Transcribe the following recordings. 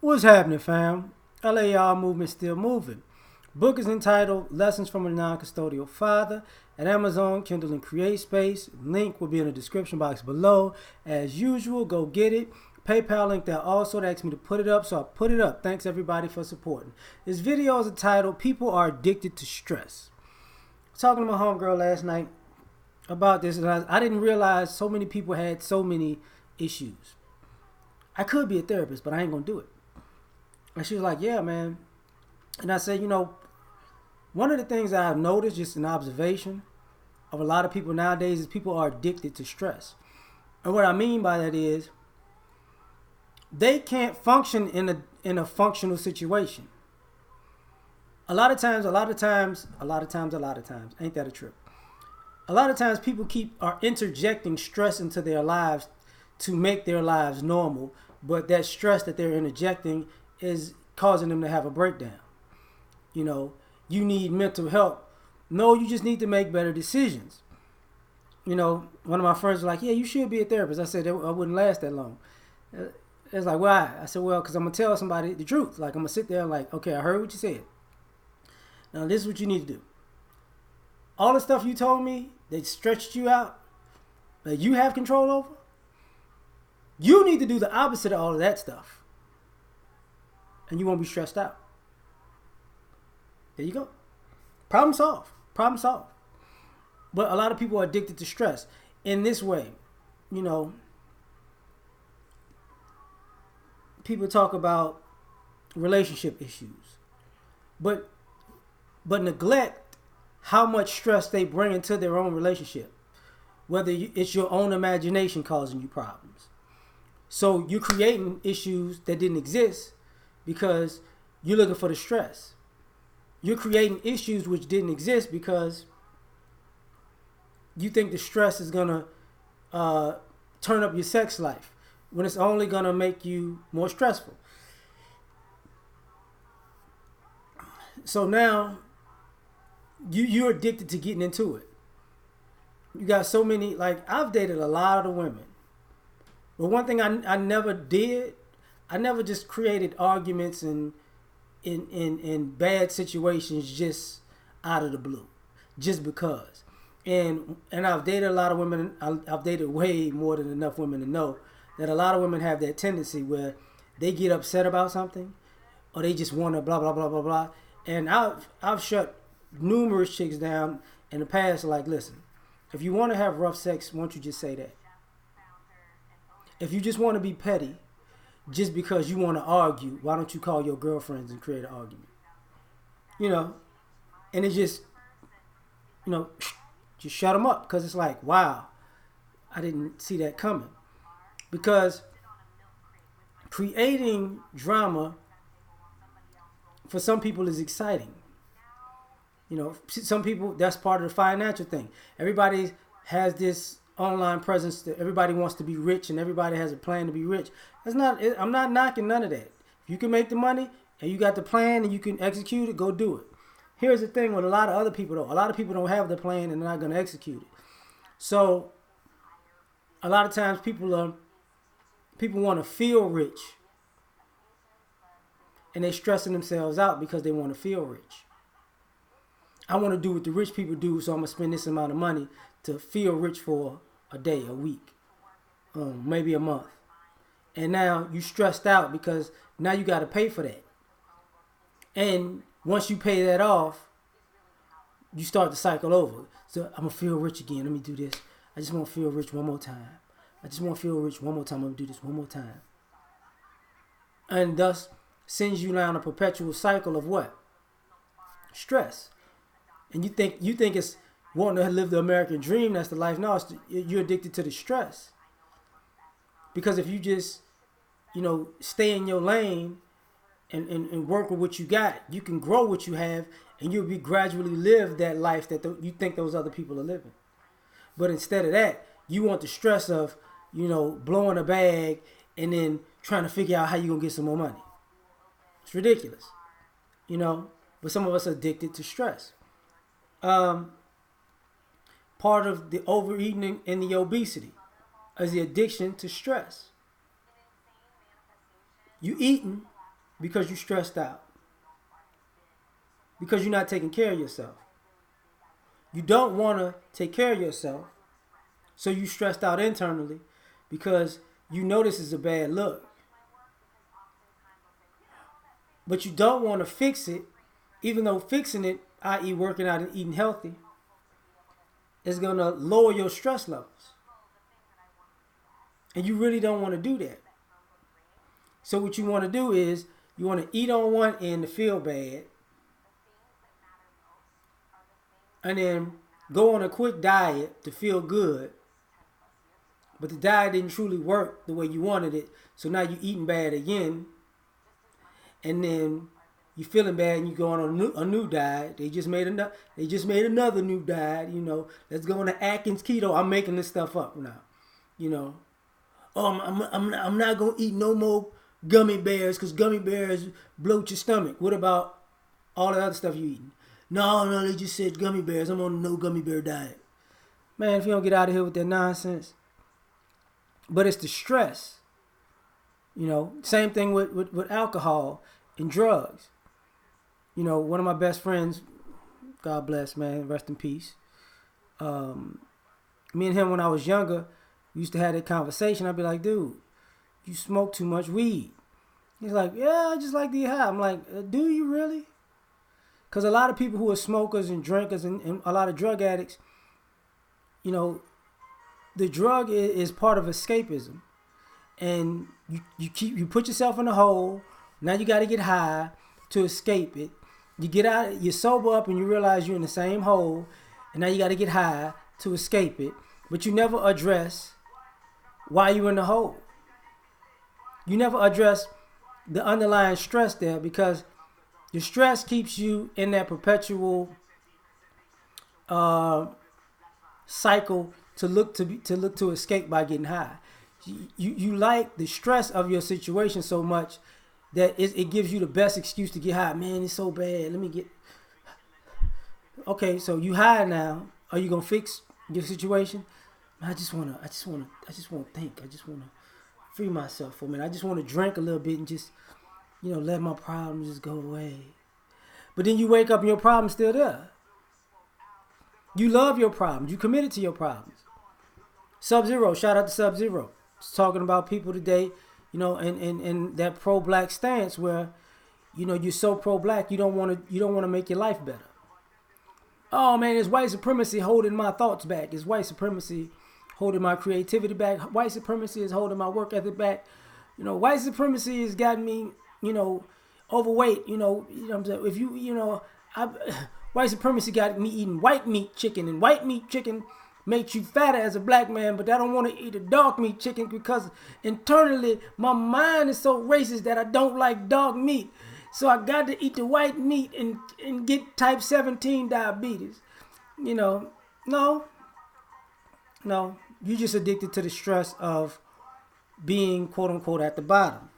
What's happening, fam? L.A.R. movement still moving. Book is entitled Lessons from a Non-Custodial Father at Amazon, Kindle, and Create Space. Link will be in the description box below. As usual, go get it. PayPal link there also. They asked me to put it up, so I put it up. Thanks everybody for supporting. This video is entitled People Are Addicted to Stress. I was talking to my homegirl last night about this, and I didn't realize so many people had so many issues. I could be a therapist, but I ain't going to do it. And she was like, yeah, man. And I said, one of the things that I've noticed, just an observation of a lot of people nowadays, is people are addicted to stress. And what I mean by that is they can't function in a functional situation. A lot of times, ain't that a trip? A lot of times people are interjecting stress into their lives to make their lives normal, but that stress that they're interjecting is causing them to have a breakdown. You need mental help. No, you just need to make better decisions. One of my friends was like, yeah, you should be a therapist. I said, I wouldn't last that long. It's like, why? I said, well, because I'm going to tell somebody the truth. Like, I'm going to sit there and like, okay, I heard what you said. Now, this is what you need to do. All the stuff you told me that stretched you out, that you have control over, you need to do the opposite of all of that stuff. And you won't be stressed out. There you go. Problem solved. Problem solved. But a lot of people are addicted to stress in this way. People talk about relationship issues, but neglect how much stress they bring into their own relationship. Whether it's your own imagination causing you problems. So you're creating issues that didn't exist because you're looking for the stress. You're creating issues which didn't exist because you think the stress is going to turn up your sex life when it's only going to make you more stressful. So now you're addicted to getting into it. You got so many, like I've dated a lot of the women. But one thing I never did, I never just created arguments and in bad situations just out of the blue, just because. And I've dated a lot of women. I've dated way more than enough women to know that a lot of women have that tendency where they get upset about something, or they just want to blah blah blah blah blah. And I've shut numerous chicks down in the past. Like, listen, if you want to have rough sex, why don't you just say that? If you just want to be petty, just because you want to argue, why don't you call your girlfriends and create an argument? And it's just, just shut them up. Because it's like, wow, I didn't see that coming. Because creating drama for some people is exciting. Some people, that's part of the financial thing. Everybody has this online presence that everybody wants to be rich and everybody has a plan to be rich. I'm not knocking none of that. If you can make the money and you got the plan and you can execute it, go do it. Here's the thing with a lot of other people though. A lot of people don't have the plan and they're not going to execute it. So a lot of times people want to feel rich and they're stressing themselves out because they want to feel rich. I want to do what the rich people do, so I'm going to spend this amount of money to feel rich for a day, a week, maybe a month. And now you stressed out because now you got to pay for that. And once you pay that off, you start to cycle over. So I'm going to feel rich again. Let me do this. I just want to feel rich one more time. I just want to feel rich one more time. I'm going to do this one more time. And thus sends you down a perpetual cycle of what? Stress. And you think it's wanting to live the American dream, that's the life. No, you're addicted to the stress. Because if you just, stay in your lane and work with what you got, you can grow what you have and you'll be gradually live that life that you think those other people are living. But instead of that, you want the stress of, blowing a bag and then trying to figure out how you're going to get some more money. It's ridiculous, but some of us are addicted to stress. Part of the overeating and the obesity is the addiction to stress. You eating because you're stressed out. Because you're not taking care of yourself. You don't want to take care of yourself. So you stressed out internally because you know this is a bad look. But you don't want to fix it, even though fixing it, i.e. working out and eating healthy, is going to lower your stress levels. And you really don't want to do that. So what you want to do is you want to eat on one end to feel bad, and then go on a quick diet to feel good. But the diet didn't truly work the way you wanted it. So now you're eating bad again. And then you're feeling bad and you go on a new diet. They just made another new diet, you know. Let's go on to Atkins keto. I'm making this stuff up now. You know. Oh, I'm not going to eat no more gummy bears because gummy bears bloat your stomach. What about all the other stuff you eating? No, they just said gummy bears. I'm on a no gummy bear diet. Man, if you don't get out of here with that nonsense. But it's the stress. You know, same thing with alcohol and drugs. You know, one of my best friends, God bless, man, rest in peace. Me and him, when I was younger, we used to have that conversation. I'd be like, dude, you smoke too much weed. He's like, yeah, I just like to get high. I'm like, do you really? Because a lot of people who are smokers and drinkers and a lot of drug addicts, you know, the drug is part of escapism. And you put yourself in a hole. Now you got to get high to escape it. You get out, you sober up and you realize you're in the same hole. And now you got to get high to escape it. But you never address why you're in the hole. You never address the underlying stress there, because the stress keeps you in that perpetual cycle to look to escape by getting high. You like the stress of your situation so much that it gives you the best excuse to get high. Man, it's so bad. Let me get. Okay, so you high now. Are you gonna fix your situation? I just wanna think. I just wanna free myself for a minute. I just wanna drink a little bit and just, you know, let my problems just go away. But then you wake up and your problem's still there. You love your problems. You committed to your problems. Sub-Zero, shout out to Sub-Zero. It's talking about people today, you know, and that pro-black stance where, you know, you're so pro-black you don't want to make your life better. Oh man, it's white supremacy holding my thoughts back. It's white supremacy holding my creativity back. White supremacy is holding my work ethic back. You know, white supremacy has gotten me, you know, overweight. You know what I'm saying? If you know, white supremacy got me eating white meat chicken, and white meat chicken makes you fatter as a black man, but I don't want to eat a dog meat chicken because internally my mind is so racist that I don't like dog meat. So I got to eat the white meat and get type 17 diabetes. You know, no, you're just addicted to the stress of being quote unquote at the bottom,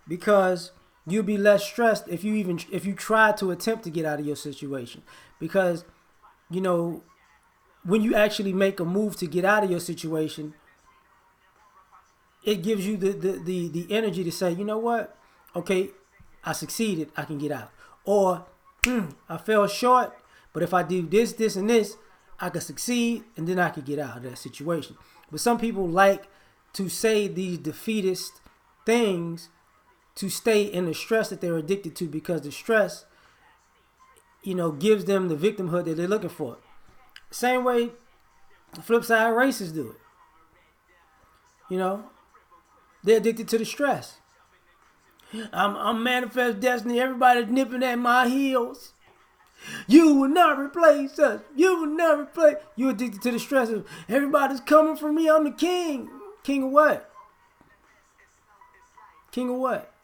because you'll be less stressed if you try to attempt to get out of your situation, because, you know, when you actually make a move to get out of your situation, it gives you the energy to say, you know what? Okay, I succeeded. I can get out. Or I fell short, but if I do this, this, and this, I can succeed, and then I can get out of that situation. But some people like to say these defeatist things to stay in the stress that they're addicted to, because the stress, you know, gives them the victimhood that they're looking for. Same way the flip side racists do it. You know, they're addicted to the stress. I'm manifest destiny. Everybody's nipping at my heels. You will not replace us. You will not replace. You're addicted to the stress of everybody's coming for me. I'm the king. King of what? King of what?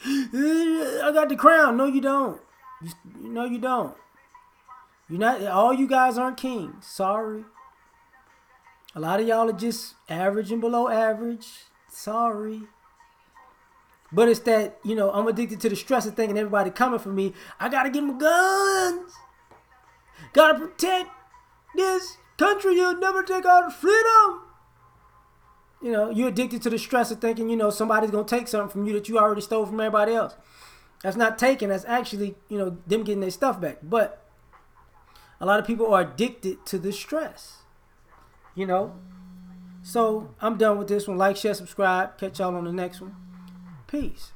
I got the crown. No, you don't. No, you don't. You're not. All you guys aren't kings. Sorry. A lot of y'all are just average and below average. Sorry. But it's that, you know, I'm addicted to the stress of thinking everybody coming for me. I gotta get my guns. Gotta protect this country. You'll never take our freedom. You know, you're addicted to the stress of thinking, you know, somebody's going to take something from you that you already stole from everybody else. That's not taking. That's actually, you know, them getting their stuff back. But a lot of people are addicted to the stress, you know. So I'm done with this one. Like, share, subscribe. Catch y'all on the next one. Peace.